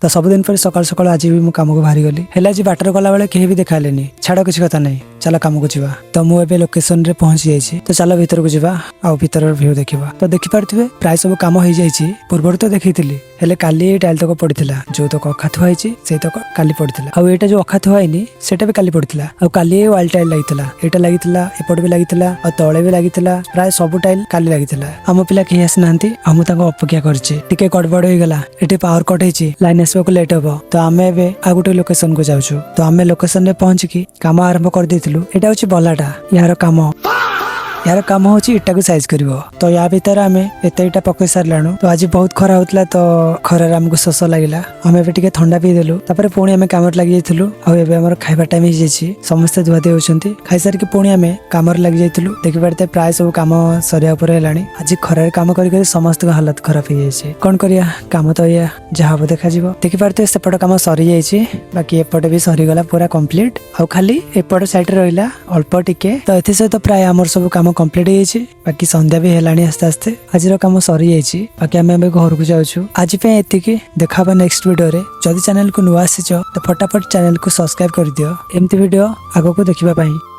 तो सबुदिन पर सकाल सकाल आज भी काम को बाहरी गली हेला आज बाटर गला बेले केही भी देखालेनी छाड़ किसी कथा नहीं चल काम को जीवा तो मुझे लोकेशन रे पहुंची जाइए तो चल भीतर को जीवा आउ भीतर व्यू देखा तो देखि पारथिबे प्राय सब काम हो जाइए पूर्व तो देखी हेले काली टाइल तक पड़ता जो तक अखा थुआ से तक काली पड़ता आउ एटा जो अखा थुआनी सेटा भी काली पड़ता आउ काली वाल टाइल लगितला एटा लगितला एपट भी लगितला और तळे भी लगितला प्राय सब टाइल काली लगितला हम पिला केही आसी नांती हम ताको अपेक्षा करछि टिके गड़बड़ हो गला एटी पावर कट हेछि लाइन आसबाक लेट हबो तो आमे एबे आ गुटे लोकेशन को जाउछु तो आमे लोकेशन रे पहुंच की काम आरंभ कर देथिलु एटा होछि बलाटा यार काम होची इटा को साइज करिवो तो या भीतर आमे एते इटा पकई सारलानु तो आज बहुत खरा होतला तो खरा हमको शोष लागिला हम एबे टिके ठंडा पी देलु तापर पुणी आमे काम लागि जाइथिलु आ एबे हमर खाइबा टाइम हो जाइछि समस्त धुआ दे होछंती खाइ सार के पुणी आमे काम लागि जाइथिलु देखि पारते प्राय सब काम सरिया ऊपर हेलानी आज खरा काम करि करि समस्त हालत खराब हो जाइछि कोन करिया काम तो या जहाब देखा जिवो देखि पारते सेपट काम सरि जाइछि बाकी एपट भी सरि गला पूरा कंप्लीट आ खाली एपट साइड रहिला अल्प टिके तो एथि से तो प्राय हमर सब काम कंप्लीट हो बाकी संध्या भी हेलानी आस्ते आस्ते आज काम सरी जाइए बाकी आम घर को जाऊँ आज एतिकी देखा नेक्स्ट वीडियो रे जदि चैनल को नुआ आसीच तो फटाफट चैनल को सब्सक्राइब कर दियो एमती वीडियो आगो को देखिबा पाई।